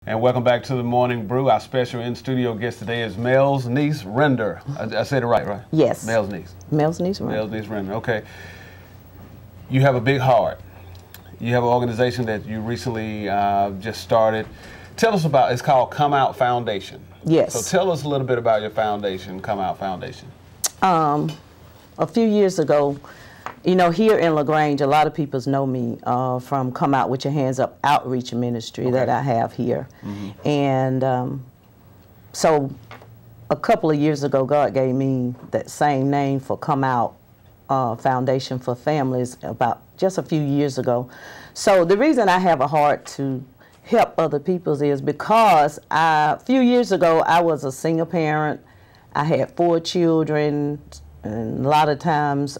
And welcome back to the Morning Brew. Our special in-studio guest today is Melsnease Render. I said it right? Yes. Melsnease. Melsnease Render. Melsnease Render, okay. You have a big heart. You have an organization that you recently just started. Tell us about, it's called Come Out Foundation. Yes. So tell us a little bit about your foundation, Come Out Foundation. A few years ago, you know, here in LaGrange, a lot of people know me from Come Out With Your Hands Up outreach ministry that I have here. And so a couple of years ago, God gave me that same name for Come Out Foundation for Families about just a few years ago. So the reason I have a heart to help other people is because a few years ago, I was a single parent. I had 4 children, and a lot of times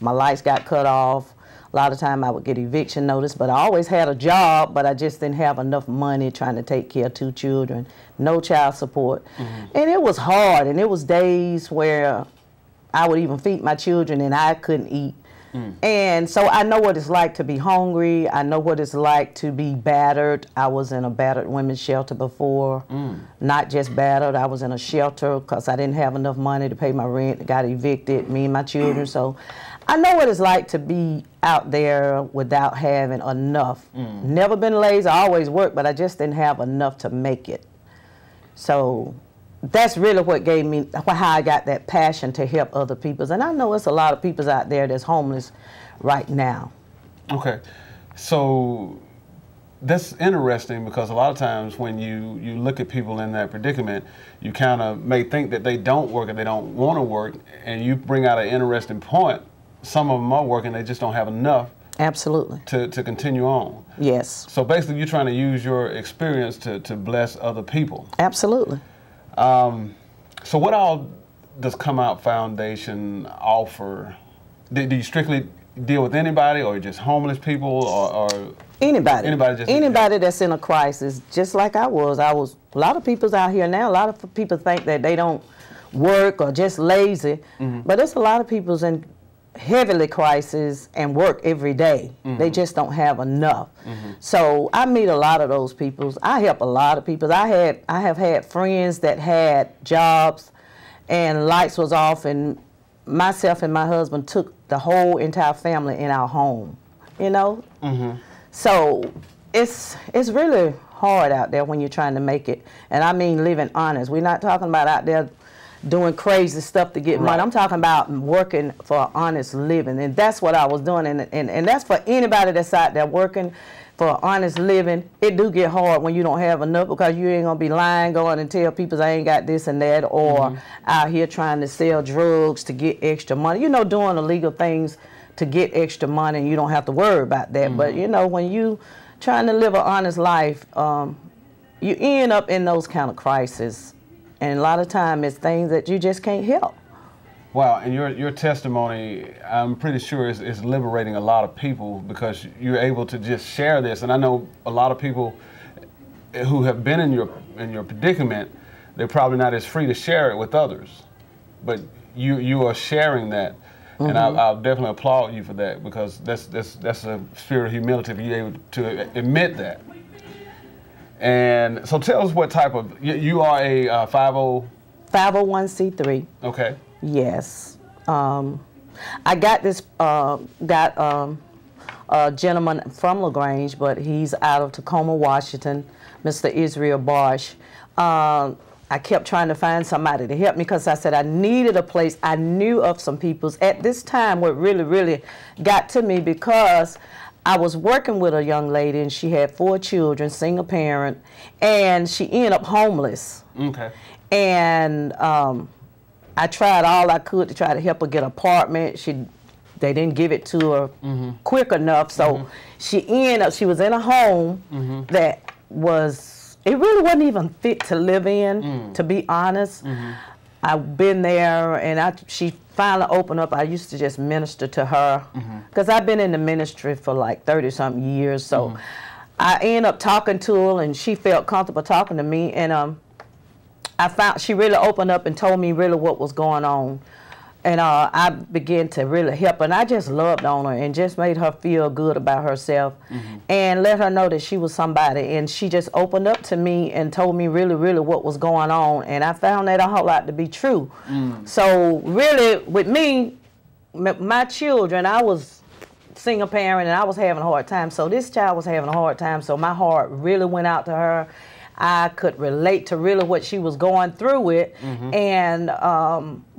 my lights got cut off. A lot of time I would get eviction notice, but I always had a job, but I just didn't have enough money trying to take care of 2 children, no child support. And it was hard, and it was days where I would even feed my children and I couldn't eat. And so I know what it's like to be hungry. I know what it's like to be battered. I was in a battered women's shelter before, not just battered. I was in a shelter because I didn't have enough money to pay my rent, got evicted, me and my children. So I know what it's like to be out there without having enough. Never been lazy, I always worked, but I just didn't have enough to make it. So that's really what gave me, how I got that passion to help other people. And I know it's a lot of people out there that's homeless right now. Okay, so that's interesting because a lot of times when you look at people in that predicament, you kind of may think that they don't work and they don't want to work, and you bring out an interesting point. Some of them are working, they just don't have enough. Absolutely. To continue on. Yes. So basically you're trying to use your experience to bless other people. Absolutely. So what all does Come Out Foundation offer? Do you strictly deal with anybody, or just homeless people, or anybody? Anybody that's in a crisis, just like I was. A lot of people's out here now. A lot of people think that they don't work or just lazy, but there's a lot of people's in heavily crisis and work every day. They just don't have enough. So I meet a lot of those people. I help a lot of people. I have had friends that had jobs and lights was off, and myself and my husband took the whole entire family in our home, you know? So it's really hard out there when you're trying to make it. And I mean living honest. We're not talking about out there doing crazy stuff to get money. I'm talking about working for honest living, and that's what I was doing. And that's for anybody that's out there working for honest living. It do get hard when you don't have enough, because you ain't gonna be lying, going and tell people I ain't got this and that, or out here trying to sell drugs to get extra money. You know, doing illegal things to get extra money, and you don't have to worry about that. But you know, when you trying to live an honest life, you end up in those kind of crises. And a lot of time it's things that you just can't help. Wow, and your testimony, I'm pretty sure is liberating a lot of people, because you're able to just share this. And I know a lot of people who have been in your predicament, they're probably not as free to share it with others. But you are sharing that. And I'll definitely applaud you for that, because that's a spirit of humility for you able to admit that. And so tell us what type of, you are a 501c3. Okay. Yes. I got this, a gentleman from LaGrange, but he's out of Tacoma, Washington, Mr. Israel Barsh. I kept trying to find somebody to help me, because I said I needed a place. I knew of some people. At this time, what really got to me, because I was working with a young lady, and she had 4 children, single parent, and she ended up homeless. Okay. And I tried all I could to try to help her get an apartment. They didn't give it to her quick enough, so she was in a home that it really wasn't even fit to live in, to be honest. I've been there, and she finally opened up. I used to just minister to her, because I've been in the ministry for like 30-something years. So I ended up talking to her, and she felt comfortable talking to me. And I found she really opened up and told me really what was going on. And I began to really help her, and I just loved on her and just made her feel good about herself and let her know that she was somebody. And she just opened up to me and told me really, really what was going on. And I found that a whole lot to be true. So really, with me, my children, I was single parent and I was having a hard time. So this child was having a hard time. So my heart really went out to her. I could relate to really what she was going through with, and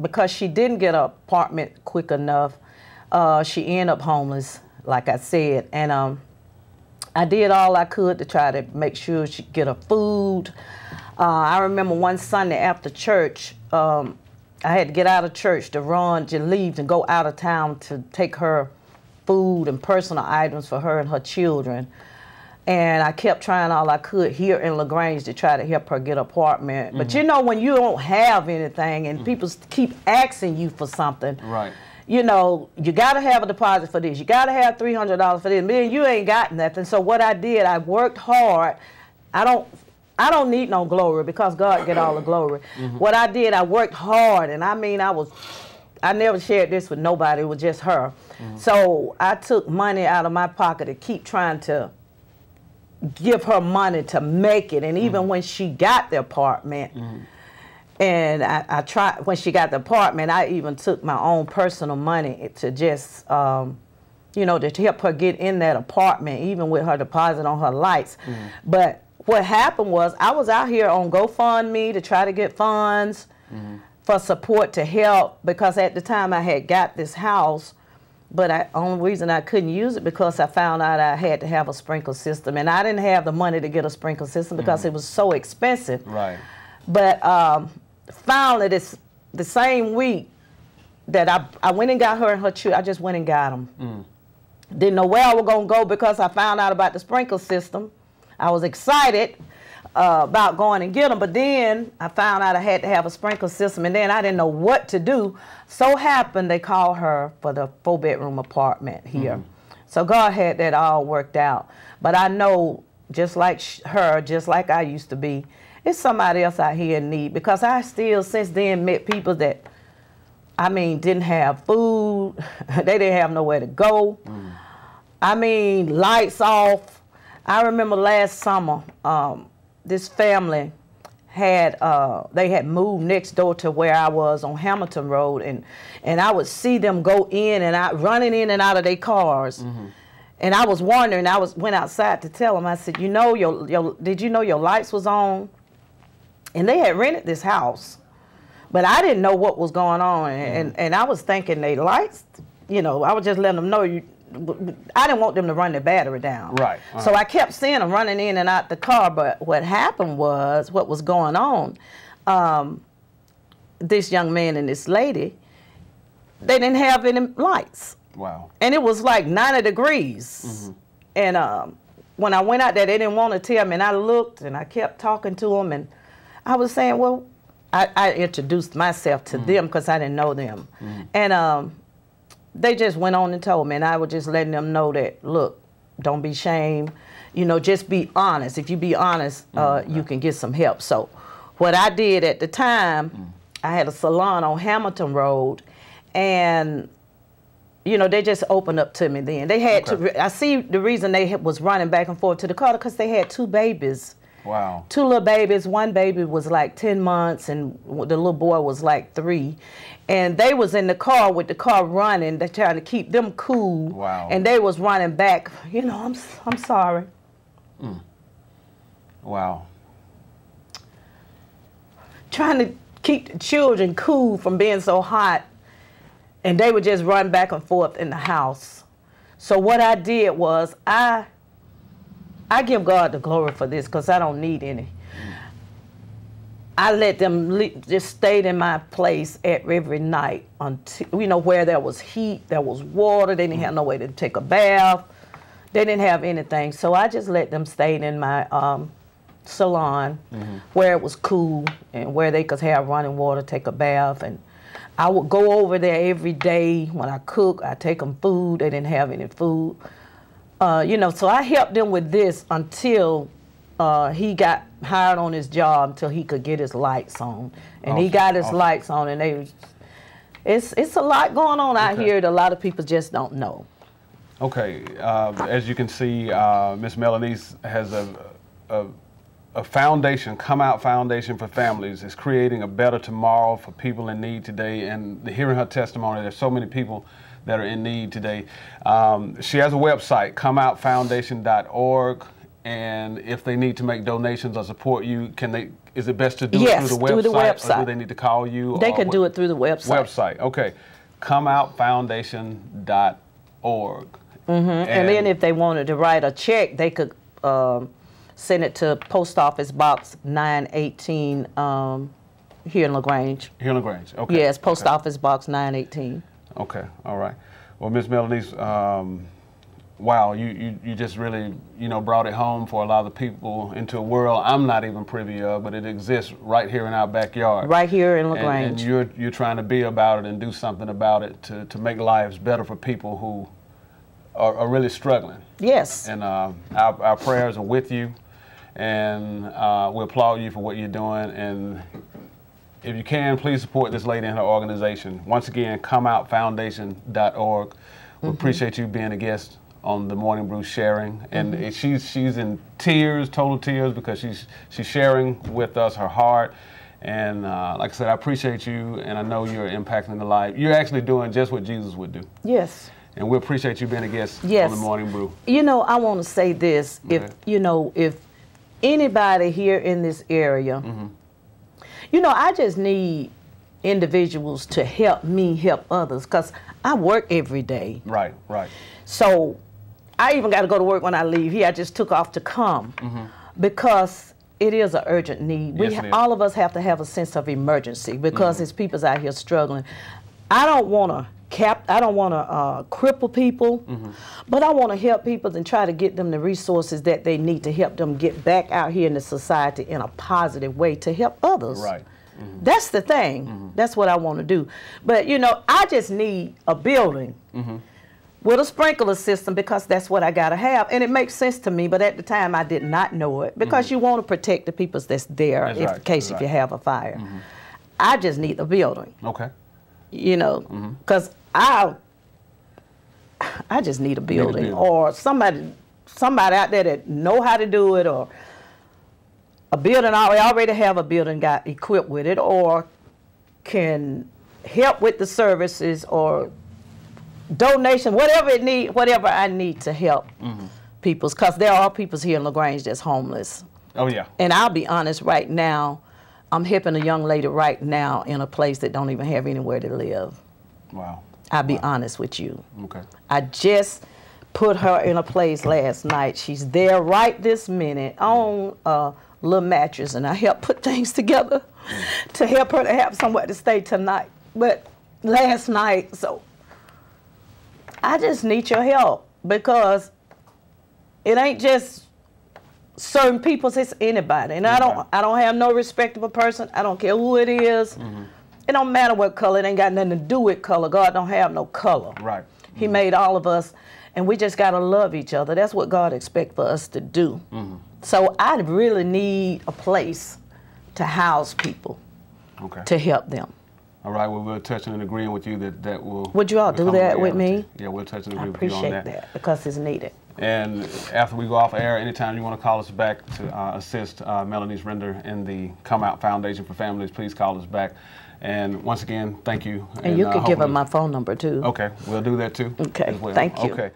because she didn't get an apartment quick enough, she ended up homeless, like I said. And I did all I could to try to make sure she get her food. I remember one Sunday after church, I had to get out of church to leave and go out of town to take her food and personal items for her and her children. And I kept trying all I could here in LaGrange to try to help her get an apartment. But you know, when you don't have anything and people keep asking you for something, right? You know, you got to have a deposit for this. You got to have $300 for this. Man, you ain't got nothing. So what I did, I worked hard. I don't need no glory because God get all the glory. What I did, I worked hard, and I mean, I never shared this with nobody. It was just her. So I took money out of my pocket to keep trying to give her money to make it. And even when she got the apartment, and I tried, when she got the apartment, I even took my own personal money to just, you know, to help her get in that apartment, even with her deposit on her lights. But what happened was I was out here on GoFundMe to try to get funds for support to help, because at the time I had got this house. But the only reason I couldn't use it because I found out I had to have a sprinkler system, and I didn't have the money to get a sprinkler system because it was so expensive. Right. But finally, the same week that I went and got her and her children, I just went and got them. Didn't know where I was going to go because I found out about the sprinkler system. I was excited about going and get them, but then I found out I had to have a sprinkler system, and then I didn't know what to do. So happened they called her for the 4-bedroom apartment here. So God had that all worked out. But I know, just like her, just like I used to be, it's somebody else out here in need, because I still since then met people that, I mean, didn't have food, they didn't have nowhere to go. I mean, lights off. I remember last summer, this family had, they had moved next door to where I was on Hamilton Road, and I would see them go in and out, running in and out of their cars. And I was wondering, went outside to tell them, I said, you know, did you know your lights was on? And they had rented this house, but I didn't know what was going on. And I was thinking they lights, you know, I was just letting them know I didn't want them to run their battery down. Right. So I kept seeing them running in and out the car, but what happened was, what was going on, this young man and this lady, they didn't have any lights. Wow. And it was like 90 degrees. And when I went out there, they didn't want to tell me, and I looked and I kept talking to them, and I was saying, well, I introduced myself to them because I didn't know them. And they just went on and told me, and I was just letting them know that, look, don't be ashamed. You know, just be honest. If you be honest, you can get some help. So what I did at the time, I had a salon on Hamilton Road, and, you know, they just opened up to me then. They had to, I see the reason they was running back and forth to the car, because they had 2 babies. Wow. 2 little babies. One baby was like 10 months, and the little boy was like 3. And they was in the car with the car running. They trying to keep them cool. Wow. And they was running back. You know, I'm sorry. Wow. Trying to keep the children cool from being so hot. And they would just run back and forth in the house. So what I did was, I give God the glory for this, because I don't need any. I let them just stay in my place every night until, you know, where there was heat, there was water, they didn't have no way to take a bath, they didn't have anything. So I just let them stay in my salon where it was cool and where they could have running water, take a bath. And I would go over there every day when I cook. I take them food. They didn't have any food. You know, so I helped them with this until he got hired on his job, until he could get his lights on. And he got his lights on, and it's a lot going on out here that a lot of people just don't know. Okay, as you can see, Miss Melsnease has a foundation, Come Out Foundation for Families. Is creating a better tomorrow for people in need today. And hearing her testimony, there's so many people that are in need today. She has a website, comeoutfoundation.org. And if they need to make donations or support you, is it best to do it through the website? Through the website. Or do they need to call you? They can do it through the website. Okay. Comeoutfoundation.org. And then if they wanted to write a check, they could send it to Post Office Box 918 here in LaGrange. Here in LaGrange, okay. Yes, Post Office Box 918. Okay, all right. Well, Ms. Melsnease, wow, you just really, brought it home for a lot of people into a world I'm not even privy of, but it exists right here in our backyard. Right here in LaGrange. And you're trying to be about it and do something about it to make lives better for people who are really struggling. Yes. And our prayers are with you, and we applaud you for what you're doing. And if you can, please support this lady and her organization. Once again, comeoutfoundation.org. We appreciate you being a guest on the Morning Brew sharing. And she's in tears, total tears, because she's sharing with us her heart. And like I said, I appreciate you, and I know you're impacting the life. You're actually doing just what Jesus would do. Yes. And we appreciate you being a guest on the Morning Brew. I want to say this. Okay. If anybody here in this area, I just need individuals to help me help others, because I work every day. Right. So I even got to go to work when I leave here. I just took off to come because it is an urgent need. Yes, all of us have to have a sense of emergency, because there's people out here struggling. I don't want to cripple people, but I want to help people and try to get them the resources that they need to help them get back out here in the society in a positive way to help others. Right. That's the thing. That's what I want to do. But, I just need a building with a sprinkler system, because that's what I got to have. And it makes sense to me, but at the time I did not know it, because you want to protect the people that's there in case if you have a fire. I just need a building. Okay. Because I just need a building, or somebody out there that know how to do it, or a building. I already have a building got equipped with it, or can help with the services or donation, whatever I need to help peoples, because there are peoples here in LaGrange that's homeless. Oh yeah. And I'll be honest, right now, I'm helping a young lady right now in a place that don't even have anywhere to live. Wow. I'll be honest with you. Okay. I just put her in a place last night. She's there right this minute on a little mattress, and I helped put things together to help her to have somewhere to stay tonight. But last night, so I just need your help, because it ain't just certain people, it's anybody. And I don't have no respect of a person. I don't care who it is. It don't matter what color. It ain't got nothing to do with color. God don't have no color. Right. He made all of us, and we just got to love each other. That's what God expects for us to do. So I really need a place to house people, to help them. All right, well, we're touching and agreeing with you that will... Would you all do that with me? Yeah, we're touching and agreeing with you on that. I appreciate that, because it's needed. And after we go off air, anytime you want to call us back to assist Melsnease Render in the Come Out Foundation for Families, please call us back. And once again, thank you. And you could give her my phone number, too. Okay, we'll do that, too. Okay, as well. thank you. Okay.